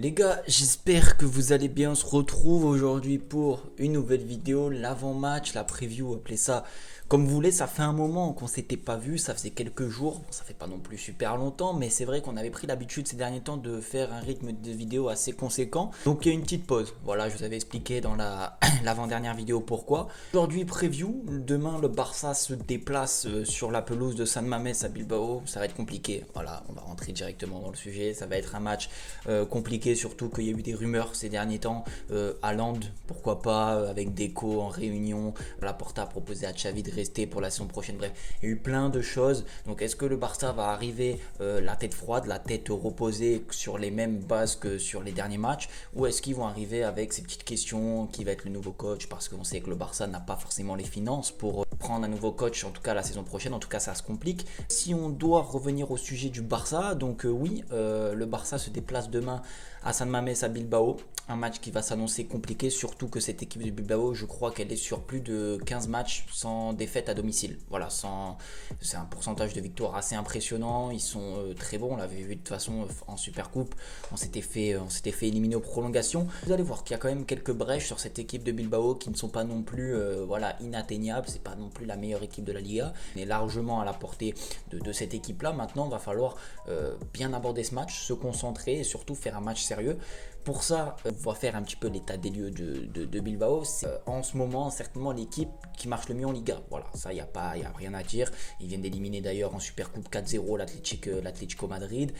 Les gars, j'espère que vous allez bien. On se retrouve aujourd'hui pour une nouvelle vidéo, l'avant-match, la preview, appelez ça comme vous voulez. Ça fait un moment qu'on s'était pas vu, ça faisait quelques jours. Bon, ça fait pas non plus super longtemps, mais c'est vrai qu'on avait pris l'habitude ces derniers temps de faire un rythme de vidéo assez conséquent. Donc il y a une petite pause. Voilà, je vous avais expliqué dans l'avant-dernière vidéo pourquoi. Aujourd'hui, preview. Demain, le Barça se déplace sur la pelouse de San Mamés à Bilbao. Ça va être compliqué. Voilà, on va rentrer directement dans le sujet. Ça va être un match compliqué, surtout qu'il y a eu des rumeurs ces derniers temps. Haaland, pourquoi pas, avec Deco en réunion. Laporta a proposé à Xavi de rester pour la saison prochaine. Bref, il y a eu plein de choses. Donc, est-ce que le Barça va arriver la tête froide, la tête reposée sur les mêmes bases que sur les derniers matchs, ou est-ce qu'ils vont arriver avec ces petites questions, qui va être le nouveau coach, parce qu'on sait que le Barça n'a pas forcément les finances pour prendre un nouveau coach, en tout cas la saison prochaine. En tout cas, ça se complique. Si on doit revenir au sujet du Barça, donc oui, le Barça se déplace demain à San Mamés à Bilbao, un match qui va s'annoncer compliqué, surtout que cette équipe de Bilbao, je crois qu'elle est sur plus de 15 matchs sans défaite à domicile. Voilà, c'est un pourcentage de victoire assez impressionnant. Ils sont très bons, on l'avait vu de toute façon en Super Coupe, on s'était fait éliminer aux prolongations. Vous allez voir qu'il y a quand même quelques brèches sur cette équipe de Bilbao qui ne sont pas non plus voilà, inatteignables. C'est pas non plus la meilleure équipe de la Liga, mais largement à la portée de cette équipe là. Maintenant, il va falloir bien aborder ce match, se concentrer et surtout faire un match sérieux. Pour ça, on va faire un petit peu l'état des lieux de Bilbao. C'est en ce moment certainement l'équipe qui marche le mieux en Liga. Voilà, ça, il n'y a rien à dire. Ils viennent d'éliminer d'ailleurs en Supercoupe 4-0 l'Atlético Madrid.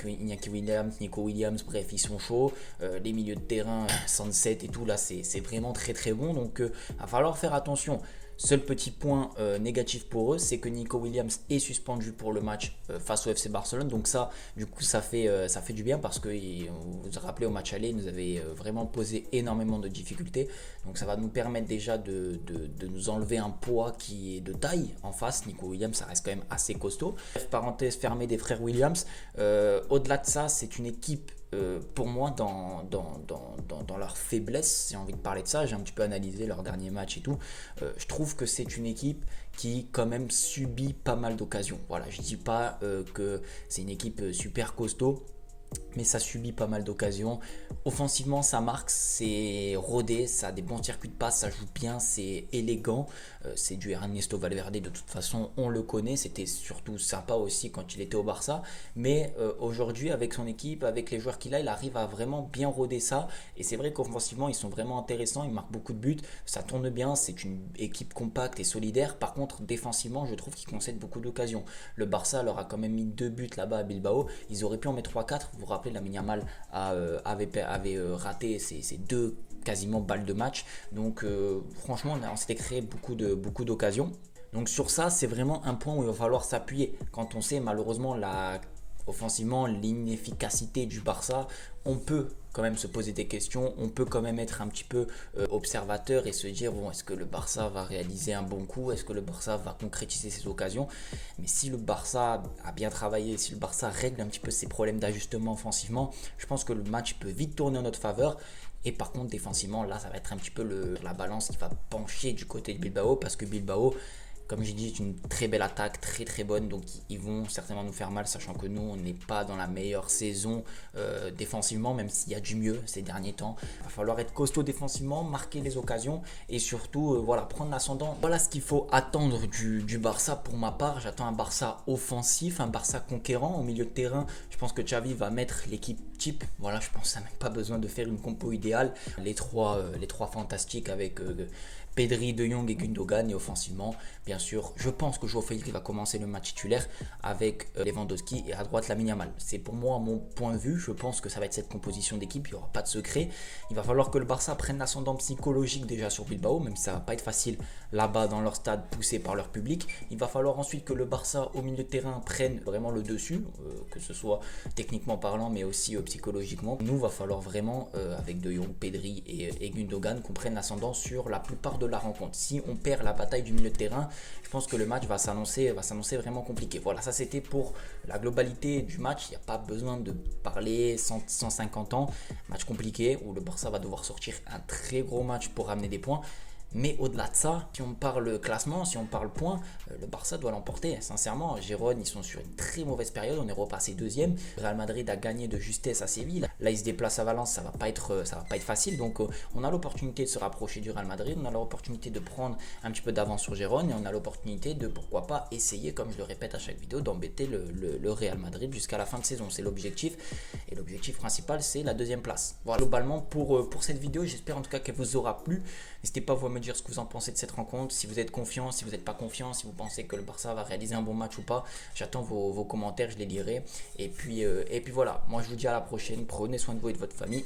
Iñaki Williams, Nico Williams, bref, ils sont chauds. Les milieux de terrain, Sunset et tout, là, c'est vraiment très très bon. Donc, il va falloir faire attention. Seul petit point négatif pour eux, c'est que Nico Williams est suspendu pour le match face au FC Barcelone. Donc ça, du coup, ça fait du bien parce que vous vous rappelez au match aller, il nous avait vraiment posé énormément de difficultés. Donc ça va nous permettre déjà de nous enlever un poids qui est de taille en face. Nico Williams, ça reste quand même assez costaud. Parenthèse fermée des frères Williams. Au-delà de ça, c'est une équipe pour moi dans leur faiblesse, j'ai envie de parler de ça, j'ai un petit peu analysé leur dernier match et tout. Je trouve que c'est une équipe qui quand même subit pas mal d'occasions. Voilà, je dis pas que c'est une équipe super costaud, mais ça subit pas mal d'occasions. Offensivement, ça marque, c'est rodé, ça a des bons circuits de passe, ça joue bien, c'est élégant. C'est du Ernesto Valverde, de toute façon, on le connaît. C'était surtout sympa aussi quand il était au Barça. Mais aujourd'hui, avec son équipe, avec les joueurs qu'il a, il arrive à vraiment bien roder ça. Et c'est vrai qu'offensivement, ils sont vraiment intéressants, ils marquent beaucoup de buts, ça tourne bien, c'est une équipe compacte et solidaire. Par contre, défensivement, je trouve qu'ils concèdent beaucoup d'occasions. Le Barça leur a quand même mis 2 buts là-bas à Bilbao. Ils auraient pu en mettre 3-4. Vous vous rappelez, Lamine Yamal avait raté ses deux quasiment balles de match. Donc franchement, on s'était créé beaucoup d'occasions. Donc sur ça, c'est vraiment un point où il va falloir s'appuyer. Quand on sait malheureusement offensivement l'inefficacité du Barça, on peut quand même se poser des questions, on peut quand même être un petit peu observateur et se dire bon, est-ce que le Barça va réaliser un bon coup, est-ce que le Barça va concrétiser ses occasions. Mais si le Barça a bien travaillé, si le Barça règle un petit peu ses problèmes d'ajustement offensivement, je pense que le match peut vite tourner en notre faveur. Et par contre défensivement, là ça va être un petit peu la balance qui va pencher du côté de Bilbao, parce que Bilbao, comme j'ai dit, c'est une très belle attaque, très très bonne, donc ils vont certainement nous faire mal, sachant que nous, on n'est pas dans la meilleure saison défensivement, même s'il y a du mieux ces derniers temps. Il va falloir être costaud défensivement, marquer les occasions et surtout voilà, prendre l'ascendant. Voilà ce qu'il faut attendre du Barça pour ma part. J'attends un Barça offensif, un Barça conquérant. Au milieu de terrain, je pense que Xavi va mettre l'équipe type. Voilà, je pense que ça n'a même pas besoin de faire une compo idéale. Les trois fantastiques avec Pedri, De Jong et Gundogan. Et offensivement, bien sûr, je pense que João Félix va commencer le match titulaire avec Lewandowski et à droite Lamine Yamal. C'est pour moi mon point de vue. Je pense que ça va être cette composition d'équipe. Il n'y aura pas de secret. Il va falloir que le Barça prenne l'ascendant psychologique déjà sur Bilbao, même si ça va pas être facile là-bas dans leur stade poussé par leur public. Il va falloir ensuite que le Barça au milieu de terrain prenne vraiment le dessus, que ce soit techniquement parlant, mais aussi psychologiquement. Nous, va falloir vraiment avec De Jong, Pedri et Gundogan qu'on prenne l'ascendant sur la plupart de la rencontre. Si on perd la bataille du milieu de terrain, je pense que le match va s'annoncer vraiment compliqué. Voilà, ça c'était pour la globalité du match. Il n'y a pas besoin de parler 150 ans. Match compliqué où le Barça va devoir sortir un très gros match pour ramener des points. Mais au-delà de ça, si on parle classement, si on parle points, le Barça doit l'emporter. Sincèrement, Gérone, ils sont sur une très mauvaise période. On est repassé deuxième. Real Madrid a gagné de justesse à Séville. Là, ils se déplacent à Valence. Ça va pas être facile. Donc, on a l'opportunité de se rapprocher du Real Madrid. On a l'opportunité de prendre un petit peu d'avance sur Gérone. Et on a l'opportunité de, pourquoi pas, essayer, comme je le répète à chaque vidéo, d'embêter le Real Madrid jusqu'à la fin de saison. C'est l'objectif. Et l'objectif principal, c'est la deuxième place. Voilà, globalement, pour cette vidéo, j'espère en tout cas qu'elle vous aura plu. N'hésitez pas à me dire ce que vous en pensez de cette rencontre, si vous êtes confiant, si vous n'êtes pas confiant, si vous pensez que le Barça va réaliser un bon match ou pas. J'attends vos commentaires, je les lirai. Et puis voilà, moi je vous dis à la prochaine, prenez soin de vous et de votre famille.